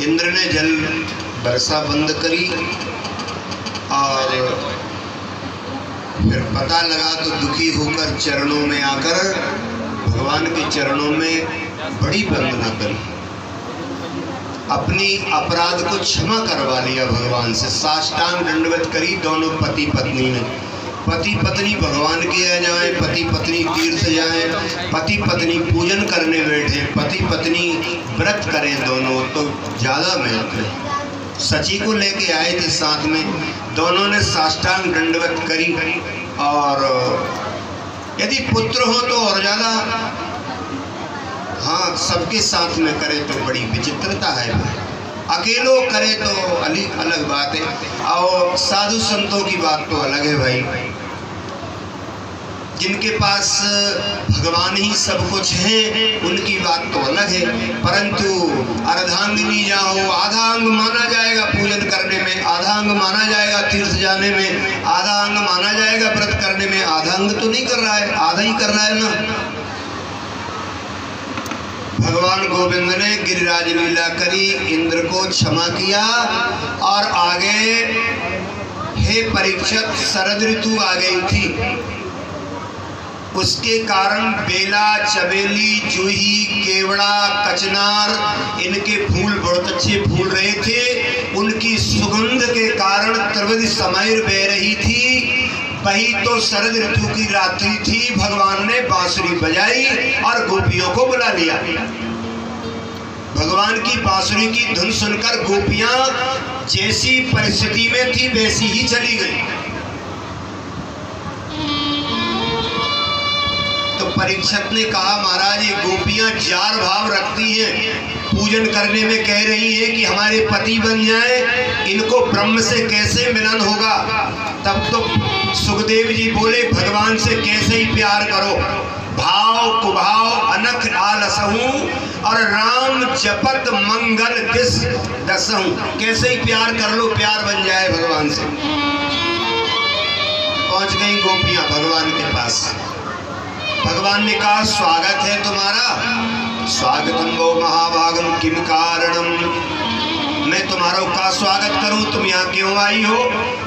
इंद्र ने जल वर्षा बंद करी और फिर पता लगा तो दुखी होकर चरणों में आकर भगवान के चरणों में बड़ी वंदना करी, अपनी अपराध को क्षमा करवा लिया भगवान से, साष्टांग दंडवत करी दोनों पति पत्नी ने। पति पत्नी भगवान के आ जाए, पति पत्नी तीर्थ जाए, पति पत्नी पूजन करने बैठे, पति पत्नी व्रत करें दोनों तो ज़्यादा महत्व है। सची को लेके आए थे साथ में, दोनों ने साष्टांग दंडवत करी और यदि पुत्र हो तो और ज़्यादा, हाँ सबके साथ में करे तो बड़ी विचित्रता है, अकेलो करे तो अलग बात है और साधु संतों की बात तो अलग है भाई, जिनके पास भगवान ही सब कुछ है उनकी बात तो अलग है। परंतु अर्धांगिनी जाओ, आधा अंग माना जाएगा पूजन करने में, आधा अंग माना जाएगा तीर्थ जाने में, आधा अंग माना जाएगा व्रत करने में, आधा अंग तो नहीं कर रहा है, आधा ही कर रहा है ना। भगवान गोविंद ने गिरिराज लीला करी, इंद्र को क्षमा किया और आगे हे परीक्षित शरद ऋतु आ गई थी, उसके कारण बेला, चमेली, जूही, केवड़ा, कचनार इनके फूल बहुत अच्छे फूल रहे थे, उनकी सुगंध के कारण त्रिवेणी समैर बह रही थी। वही तो शरद ऋतु की रात्रि थी, भगवान ने बांसुरी बजाई और गोपियों को बुला लिया। भगवान की बांसुरी की धुन सुनकर गोपियां जैसी परिस्थिति में थी वैसी ही चली गई। तो परीक्षित ने कहा महाराज ये गोपियां जार भाव रखती हैं, पूजन करने में कह रही हैं कि हमारे पति बन जाए, इनको ब्रह्म से कैसे मिलन होगा। तब तो सुखदेव जी बोले भगवान से कैसे ही प्यार करो, भाव कुभाव अनख आलसहूं और राम जपत मंगल दिस दसहूं, कैसे ही प्यार कर लो, प्यार बन जाए भगवान से। पहुंच गई गोपियां भगवान के पास, भगवान ने कहा स्वागत है तुम्हारा, स्वागतम वो महाभागम किम कारणम, मैं तुम्हारा का स्वागत करूं, तुम यहाँ क्यों आई हो।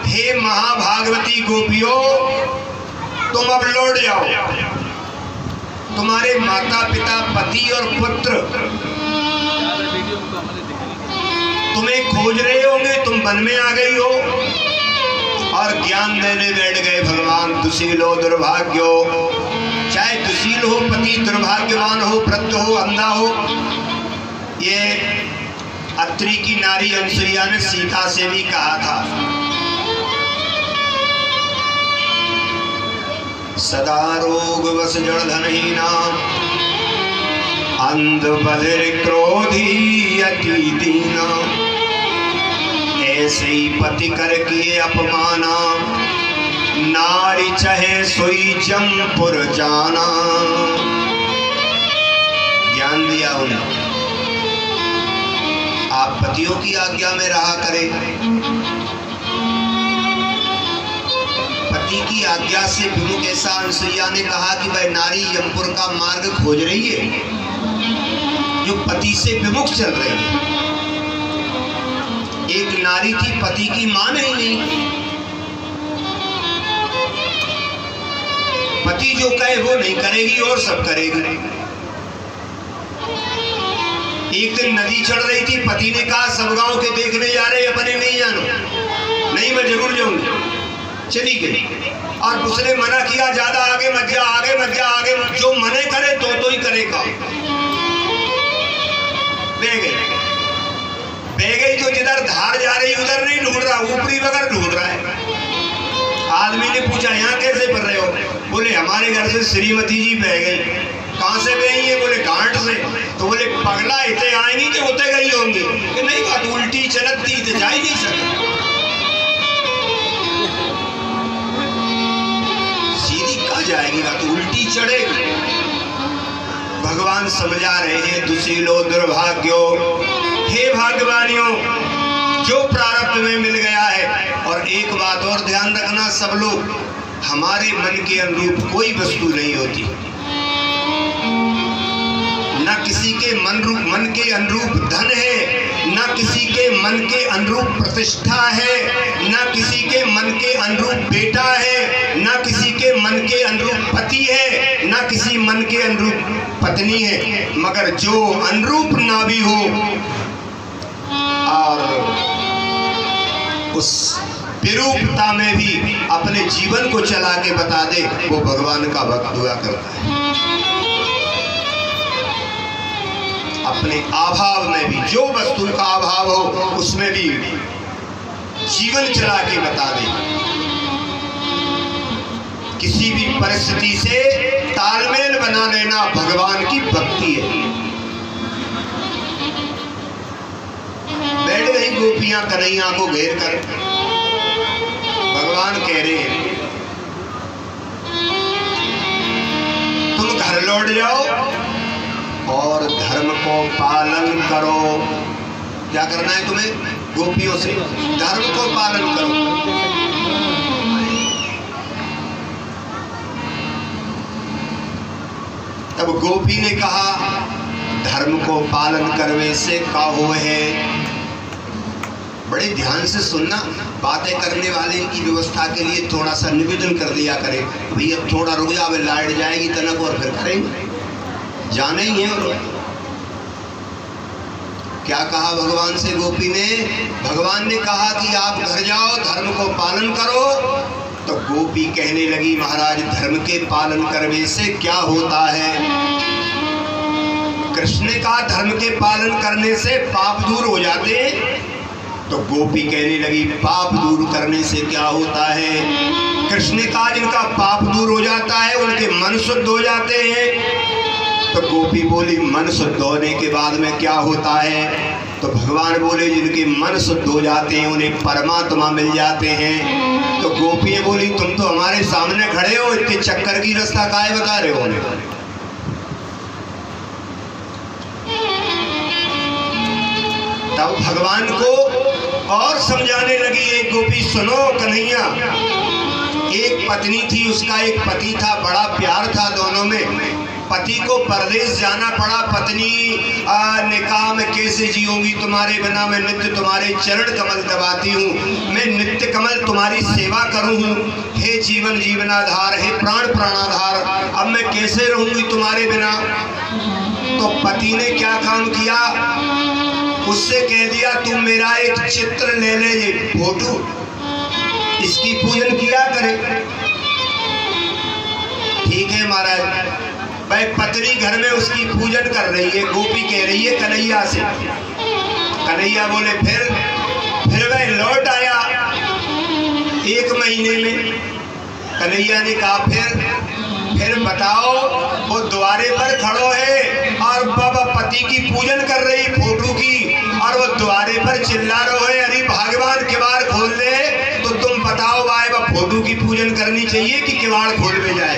हे महाभागवती गोपियों, तुम अब लौट जाओ, तुम्हारे माता पिता पति और पुत्र तुम्हें खोज रहे होंगे, तुम वन में आ गई हो। और ज्ञान देने बैठ गए भगवान, दुशीलो दुर्भाग्यो, चाहे दुशील हो पति, दुर्भाग्यवान हो, वृद्ध हो, अंधा हो। ये अत्रि की नारी अनुसुईया ने सीता से भी कहा था, सदा रोग वश जड़धनहीना अंध बधिर क्रोधी अति दीना, ऐसे ही पति कर किए अपमाना, नारी चाहे सोई जमपुर जाना। ज्ञान दिया उन्हें, आप पतियों की आज्ञा में रहा करें, पति की आज्ञा से विमुख। ऐसा अनुसुईया ने कहा कि वह नारी यमपुर का मार्ग खोज रही है, जो पति से विमुख चल रही है। एक नारी थी, पति की मान ही नहीं, पति जो कहे वो नहीं करेगी और सब करेगी। एक दिन नदी चढ़ रही थी, पति ने कहा सब गांव के देखने जा रहे, अपने नहीं जानो। नहीं मैं जरूर जाऊंगी, चली गई। और उसने मना किया ज्यादा आगे मत जा, आगे मत जा, आगे जो मने करे तो ही करेगा। बह गई तो जिधर धार जा रही उधर नहीं ढूंढ रहा, ऊपरी बगैर ढूंढ रहा है। आदमी ने पूछा यहाँ कैसे बढ़ रहे हो, बोले हमारे घर से श्रीमती जी बह गई। कहाँ से बही है, बोले घाट से। तो बोले पगला इतने आएंगी कि होते गई होंगी, कि नहीं बात उल्टी चलती तो जा ही नहीं सकती, सीधी कहाँ जाएगी, बात उल्टी चढ़ेगी। भगवान समझा रहे हैं, दुशीलो दुर्भाग्यो, हे भाग्यवानियों, जो प्रारब्ध में मिल गया है। और एक बात और ध्यान रखना सब लोग, हमारे मन के अनुरूप कोई वस्तु नहीं होती, न न किसी के मन के अनुरूप धन है, न किसी के मन के अनुरूप प्रतिष्ठा है, न किसी के मन के अनुरूप बेटा है, न किसी के मन के अनुरूप पति है, न किसी मन के अनुरूप पत्नी है, मगर जो अनुरूप ना भी हो और उस विरूपता में भी अपने जीवन को चला के बता दे, वो भगवान का भक्त हुआ करता है। अपने अभाव में भी, जो वस्तु का अभाव हो उसमें भी जीवन चला के बता दे। किसी भी परिस्थिति से तालमेल बना लेना भगवान की भक्ति है। बैठ गई गोपियां कन्हैया को घेर कर, भगवान कह रहे हैं तुम घर लौट जाओ और धर्म को पालन करो। क्या करना है तुम्हें? गोपियों से धर्म को पालन करो। तब गोपी ने कहा धर्म को पालन करने से का हो है। बड़े ध्यान से सुनना, बातें करने वाले की व्यवस्था के लिए थोड़ा सा निवेदन कर दिया करें, भैया थोड़ा रुक जाओ, लाइट जाएगी तनक और फिर करेंगे, जाने ही है। और क्या कहा भगवान से गोपी ने? भगवान ने कहा कि आप घर जाओ, धर्म को पालन करो। तो गोपी कहने लगी महाराज धर्म के पालन करने से क्या होता है? कृष्ण ने कहा धर्म के पालन करने से पाप दूर हो जाते हैं। तो गोपी कहने लगी पाप दूर करने से क्या होता है? कृष्ण ने कहा जिनका पाप दूर हो जाता है उनके मन शुद्ध हो जाते हैं। तो गोपी बोली मन शुद्ध होने के बाद में क्या होता है? तो भगवान बोले जिनके मन शुद्ध हो जाते हैं उन्हें परमात्मा मिल जाते हैं। तो गोपी बोली तुम तो हमारे सामने खड़े हो, इतने चक्कर की रास्ता काहे बता रहे हो? तब भगवान को और समझाने लगी एक गोपी, सुनो कन्हैया, एक पत्नी थी, उसका एक पति था, बड़ा प्यार था दोनों में। पति को परदेश जाना पड़ा। पत्नी ने कहा मैं कैसे जीऊंगी तुम्हारे बिना, मैं नित्य तुम्हारे चरण कमल दबाती हूँ, मैं नित्य कमल तुम्हारी सेवा करूँ हूँ। हे जीवन जीवनाधार, हे प्राण प्राणाधार, अब मैं कैसे रहूंगी तुम्हारे बिना? तो पति ने क्या काम किया? उससे कह दिया तुम मेरा एक चित्र ले ले, ये फोटो, इसकी पूजन किया करे। ठीक है महाराज। भाई पत्नी घर में उसकी पूजन कर रही है, गोपी कह रही है कन्हैया से। कन्हैया बोले फिर वह लौट आया 1 महीने में। कन्हैया ने कहा फिर बताओ। वो द्वारे पर खड़ो है और बाबा पति की पूजन कर रही फोटो की, और वो द्वारे पर चिल्ला रहो है अरे भगवान किवाड़ खोल दे। तो तुम बताओ भाई वह फोटो की पूजन करनी चाहिए कि किवाड़ खोल में जाए?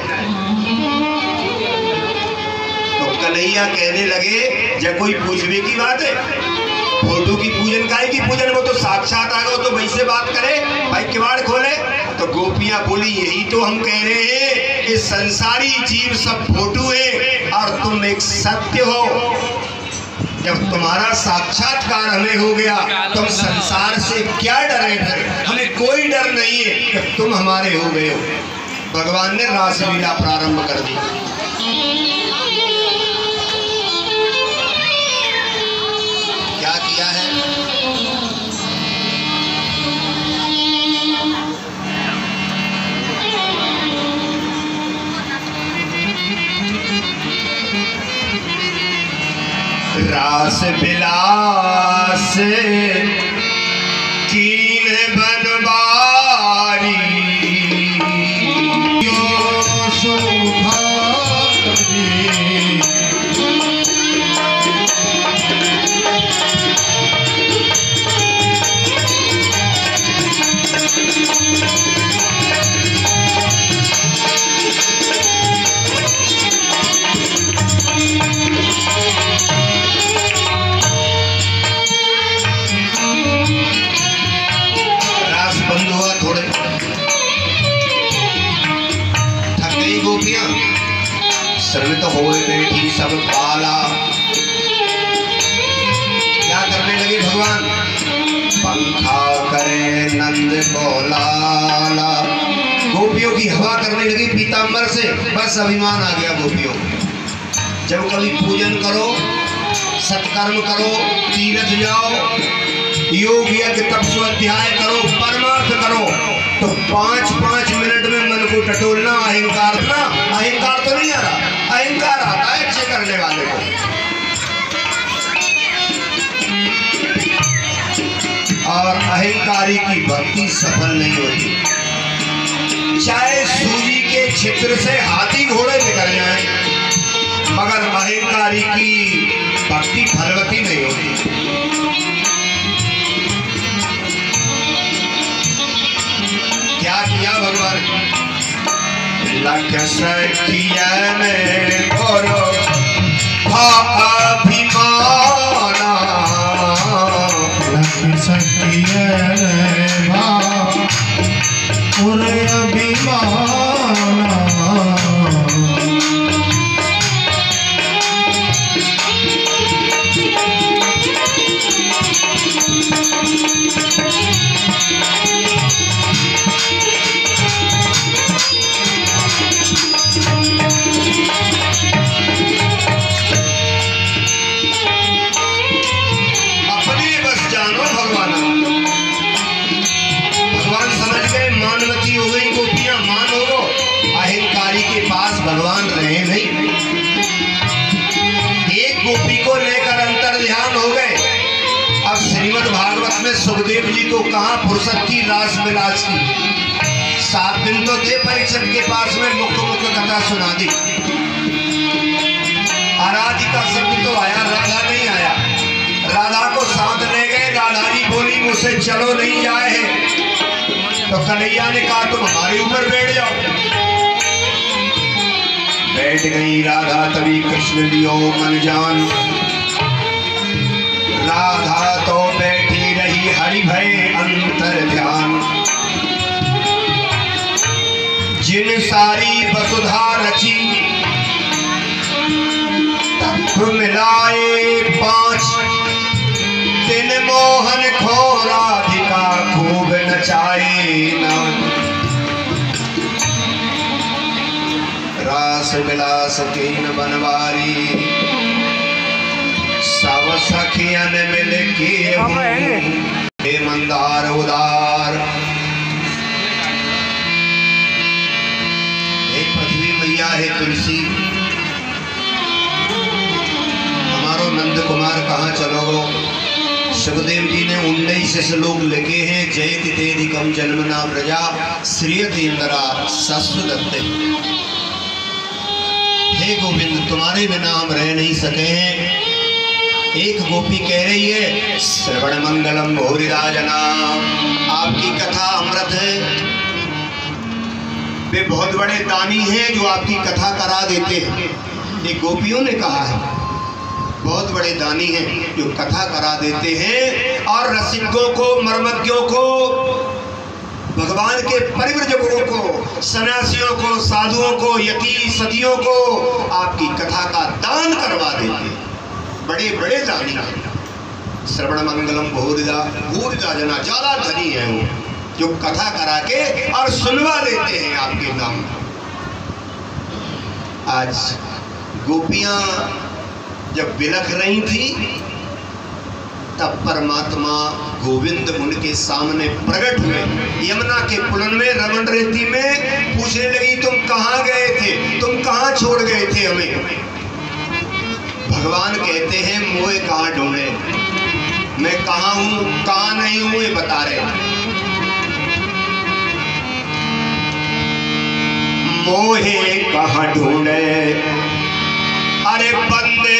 तो कन्हैया कहने लगे जब कोई पूछने की बात है, फोटो की पूजन काहे की पूजन? वो तो साक्षात आ गए, तो वैसे बात करे भाई किवाड़ खोले। तो गोपियां बोली यही तो हम कह रहे हैं कि संसारी जीव सब फोटो है और तुम एक सत्य हो। जब तुम्हारा साक्षात्कार हमें हो गया तो हम संसार से क्या डरे? हमें कोई डर नहीं है कि तुम हमारे हो गए हो। भगवान ने रासलीला प्रारंभ कर दी। क्या किया है? रास विलास कीन बनवारी, सर्वित होए बैठी सब काला, पंखा करे नंद को लाला। गोपियों की हवा करने लगी पीतांबर से, बस अभिमान आ गया गोपियों। जब कभी पूजन करो, सत्कर्म करो, तीर्थ जाओ, योग यज्ञ तपस्या अध्याय करो, परमार्थ करो, तो 5-5 मिनट में मन को टटोलना, अहंकार ना, अहंकार तो नहीं आ रहा, अहंकार आता है अच्छे करने वाले को। और अहंकारी की भक्ति सफल नहीं होती। चाहे सूजी के छिद्र से हाथी घोड़े निकल जाए, मगर अहंकारी की भक्ति फलवती नहीं होती। क्या किया भगवान? लख सखिया में भरो अभिमाना, लख सखिया में भरो अभिमाना। भगवान रहे नहीं। एक गोपी को लेकर अंतर ध्यान हो गए। अब श्रीमद् भागवत में सुखदेव जी को कहां फुर्सत की रास विलास की। 7 दिन तो थे परीक्षित के पास में, मुख्य कथा सुना दी। आराधिका शब्द तो आया, राधा नहीं आया। राधा को साथ ले गए, राधा जी बोली मुझसे चलो नहीं जाए है, तो कन्हैया ने कहा तुम हमारे ऊपर बैठ जाओ। बैठ गई राधा, तभी कृष्ण लियो मन जान। राधा तो बैठी रही हरि भय अंतर ध्यान। जिन सारी वसुधा रची, तत्व मिलाए 5 दिन मोहन खो राधिका खूब नचाए नाम। रास विलास कीन बनवारी, सब सखियन मिल के हे मंदार उदार। एक पृथ्वी मैया है तुलसी, हमारो नंद कुमार कहाँ चलोगो? सुखदेव जी ने 19 श्लोक लिखे हैं। जयति तेधिकम जन्मना प्रजा श्रियति इंद्रा सस्व दत्ते। हे गोविंद, तुम्हारे बिना हम रह नहीं सके हैं। एक गोपी कह रही है श्रवण मंगलम भूरिराजना, आपकी कथा अमृत है। वे बहुत बड़े दानी हैं जो आपकी कथा करा देते हैं। एक गोपियों ने कहा है बहुत बड़े दानी हैं जो कथा करा देते हैं और रसिकों को, मर्मज्ञों को, भगवान के परिव्रजकों को, सन्यासियों को, साधुओं को, यति सतियों को आपकी कथा का दान करवा देते। बड़े बड़े दानी श्रवण मंगलम भूरिदा, भूरिदा जना, ज्यादा धनी है वो, जो कथा करा के और सुनवा देते हैं आपके नाम। आज गोपियां जब बिलख रही थी, तब परमात्मा गोविंद उनके सामने प्रकट हुए। यमुना के पुलन में, रमण रेती में पूछने लगी तुम कहाँ गए थे, तुम कहाँ छोड़ गए थे हमें? भगवान कहते हैं मोहे कहाँ ढूंढे, मैं कहाँ हूँ कहाँ नहीं हूँ ये बता रहे। मोहे कहाँ ढूंढे, अरे बंदे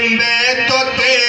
मैं तो तेरे